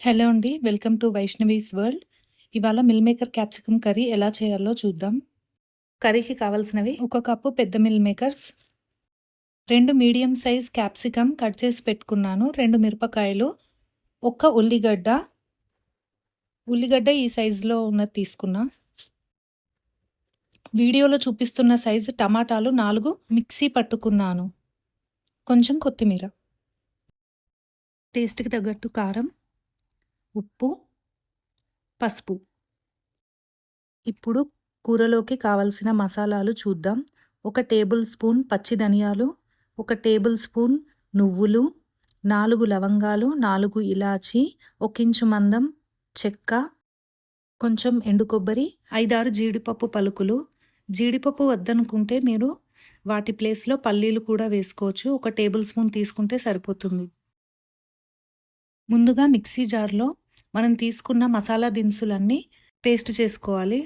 Hello అండి. Welcome to Vaishnavi's world. ఇవాళ meal maker capsicum curry ఎలా చేయాలో చూద్దాం. కర్రీకి కావాల్సినవి ఒక కప్పు పెద్ద mill makers, 2 medium size capsicum cut చేసి పెట్టుకున్నాను, 2 మిరపకాయలు, ఒక ఉల్లిగడ్డ ఈ సైజులో ఉన్నది తీసుకున్నా. వీడియోలో చూపిస్తున్న సైజు టమాటాలు 4 మిక్సీ పట్టుకున్నాను. కొంచెం కొత్తిమీర, టేస్ట్‌కి తగ్గట్టు కారం, ఉప్పు, పసుపు. ఇప్పుడు కూరలోకి కావలసిన మసాలాలు చూద్దాం. 1 టేబుల్ స్పూన్ పచ్చి ధనియాలు, 1 టేబుల్ స్పూన్ నువ్వులు, 4 లవంగాలు, 4 ఇలాచి, 1 ఇంచు మందం చెక్క, కొంచెం ఎండు కొబ్బరి, 5, 6 జీడిపప్పు పలుకులు. జీడిపప్పు వద్దనుకుంటే మీరు వాటి ప్లేస్‌లో పల్లీలు కూడా వేసుకోవచ్చు. 1 టేబుల్ స్పూన్ తీసుకుంటే సరిపోతుంది. ముందుగా మిక్సీ జార్‌లో మనం తీసుకున్న మసాలా దినుసులన్నీ పేస్ట్ చేసుకోవాలి.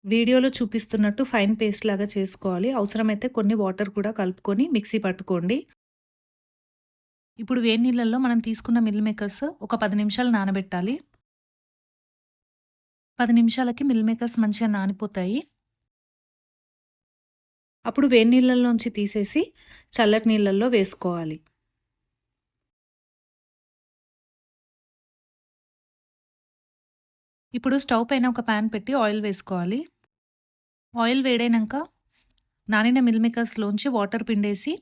వీడియోలో చూపిస్తున్నట్టు ఫైన్ పేస్ట్ లాగా చేసుకోవాలి. అవసరమైతే కొన్ని వాటర్ కూడా కలుపుకొని మిక్సీ పట్టుకోండి. ఇప్పుడు వేడి నీళ్ళల్లో మనం తీసుకున్న మిల్ మేకర్స్ ఒక 10 నిమిషాలు నానబెట్టాలి. 10 నిమిషాలకి మిల్ మేకర్స్ మంచిగా నానిపోతాయి. అప్పుడు వేడి నీళ్ళల్లోంచి తీసేసి చల్లటి నీళ్ళల్లో వేసుకోవాలి. ఇప్పుడు స్టవ్ పైన ఒక పాన్ పెట్టి ఆయిల్ వేసుకోవాలి. ఆయిల్ వేడైనాక నానిన మిల్ మేకర్స్లోంచి వాటర్ పిండేసి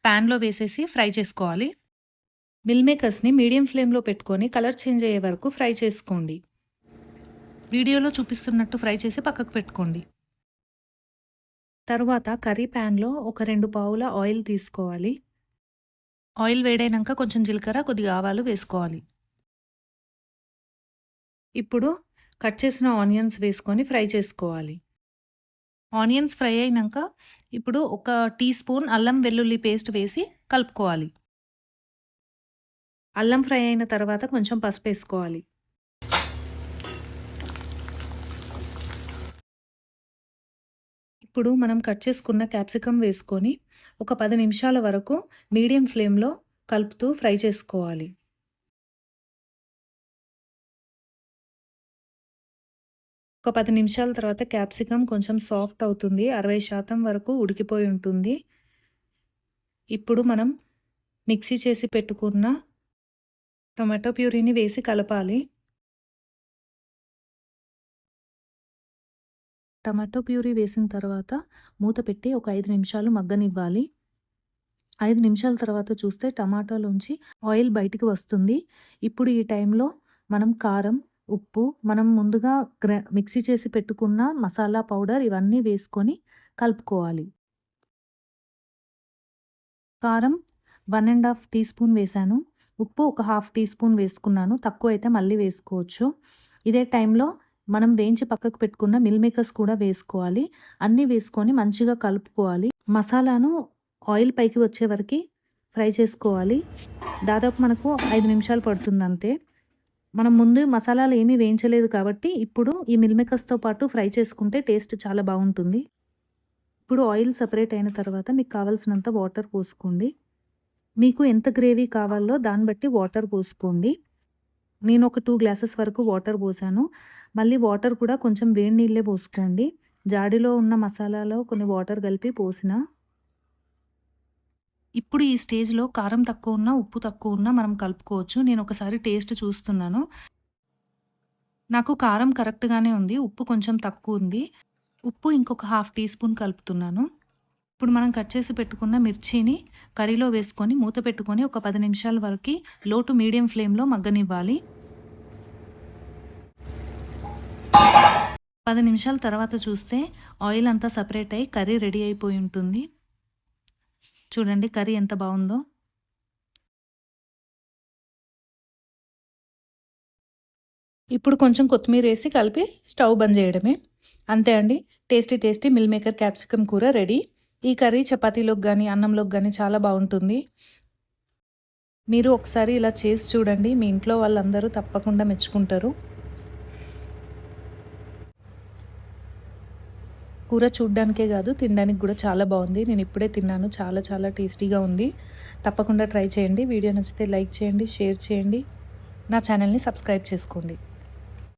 ప్యాన్లో వేసేసి ఫ్రై చేసుకోవాలి. మిల్ మేకర్స్ని మీడియం ఫ్లేమ్లో పెట్టుకొని కలర్ చేంజ్ అయ్యే వరకు ఫ్రై చేసుకోండి. వీడియోలో చూపిస్తున్నట్టు ఫ్రై చేసి పక్కకు పెట్టుకోండి. తరువాత కర్రీ ప్యాన్లో ఒక 2 పావుల ఆయిల్ తీసుకోవాలి. ఆయిల్ వేడైనాక కొంచెం జీలకర్ర, కొద్దిగా ఆవాలు వేసుకోవాలి. ఇప్పుడు కట్ చేసిన ఆనియన్స్ వేసుకొని ఫ్రై చేసుకోవాలి. ఆనియన్స్ ఫ్రై అయినాక ఇప్పుడు 1 టీ స్పూన్ అల్లం వెల్లుల్లి పేస్ట్ వేసి కలుపుకోవాలి. అల్లం ఫ్రై అయిన తర్వాత కొంచెం పసుపు వేసుకోవాలి. ఇప్పుడు మనం కట్ చేసుకున్న క్యాప్సికమ్ వేసుకొని ఒక 10 నిమిషాల వరకు మీడియం ఫ్లేమ్లో కలుపుతూ ఫ్రై చేసుకోవాలి. ఒక 10 నిమిషాల తర్వాత క్యాప్సికమ్ కొంచెం సాఫ్ట్ అవుతుంది. 60% వరకు ఉడికిపోయి ఉంటుంది. ఇప్పుడు మనం మిక్సీ చేసి పెట్టుకున్న టొమాటో ప్యూరీని వేసి కలపాలి. టమాటో ప్యూరీ వేసిన తర్వాత మూత పెట్టి ఒక 5 నిమిషాలు మగ్గనివ్వాలి. 5 నిమిషాల తర్వాత చూస్తే టమాటాలోంచి ఆయిల్ బయటికి వస్తుంది. ఇప్పుడు ఈ టైంలో మనం కారం, ఉప్పు, మనం ముందుగా మిక్సీ చేసి పెట్టుకున్న మసాలా పౌడర్ ఇవన్నీ వేసుకొని కలుపుకోవాలి. కారం 1½ టీ స్పూన్ వేశాను. ఉప్పు ఒక ½ టీ స్పూన్ వేసుకున్నాను. తక్కువైతే మళ్ళీ వేసుకోవచ్చు. ఇదే టైంలో మనం వేయించి పక్కకు పెట్టుకున్న మిల్ మేకర్స్ కూడా వేసుకోవాలి. అన్నీ వేసుకొని మంచిగా కలుపుకోవాలి. మసాలాను ఆయిల్ పైకి వచ్చే వరకు ఫ్రై చేసుకోవాలి. దాదాపు మనకు 5 నిమిషాలు పడుతుంది అంతే. మనం ముందు మసాలాలు ఏమీ వేయించలేదు కాబట్టి ఇప్పుడు ఈ మిల్ మేకర్స్తో పాటు ఫ్రై చేసుకుంటే టేస్ట్ చాలా బాగుంటుంది. ఇప్పుడు ఆయిల్ సపరేట్ అయిన తర్వాత మీకు కావాల్సినంత వాటర్ పోసుకోండి. మీకు ఎంత గ్రేవీ కావాలో దాన్ని బట్టి వాటర్ పోసుకోండి. నేను ఒక 2 గ్లాసెస్ వరకు వాటర్ పోసాను. మళ్ళీ వాటర్ కూడా కొంచెం వేడి నీళ్ళే పోసుకోండి. జాడీలో ఉన్న మసాలాలో కొన్ని వాటర్ కలిపి పోసిన. ఇప్పుడు ఈ స్టేజ్‌లో కారం తక్కువ ఉన్నా, ఉప్పు తక్కువ ఉన్నా మనం కలుపుకోవచ్చు. నేను ఒకసారి టేస్ట్ చూస్తున్నాను. నాకు కారం కరెక్ట్‌గానే ఉంది. ఉప్పు కొంచెం తక్కువ ఉంది. ఉప్పు ఇంకొక ½ టీ స్పూన్ కలుపుతున్నాను. ఇప్పుడు మనం కట్ చేసి పెట్టుకున్న మిర్చిని కర్రీలో వేసుకొని మూత పెట్టుకొని ఒక 10 నిమిషాల వరకు లో టు మీడియం ఫ్లేమ్‌లో మగ్గనివ్వాలి. 10 నిమిషాల తర్వాత చూస్తే ఆయిల్ అంతా సెపరేట్ అయ్యి కర్రీ రెడీ అయిపోయి ఉంటుంది. చూడండి కర్రీ ఎంత బాగుందో. ఇప్పుడు కొంచెం కొత్తిమీర వేసి కలిపి స్టవ్ బంద్ చేయడమే. అంతే అండి. టేస్టీ మిల్ మేకర్ క్యాప్సికమ్ కూర రెడీ. ఈ కర్రీ చపాతీలోకి కానీ అన్నంలోకి కానీ చాలా బాగుంటుంది. మీరు ఒకసారి ఇలా చేసి చూడండి. మీ ఇంట్లో వాళ్ళందరూ తప్పకుండా మెచ్చుకుంటారు. కూర చూడ్డానికే కాదు తినడానికి కూడా చాలా బాగుంది. నేను ఇప్పుడే తిన్నాను. చాలా టేస్టీగా ఉంది. తప్పకుండా ట్రై చేయండి. వీడియో నచ్చితే లైక్ చేయండి, షేర్ చేయండి. నా ఛానల్‌ని సబ్స్క్రైబ్ చేసుకోండి.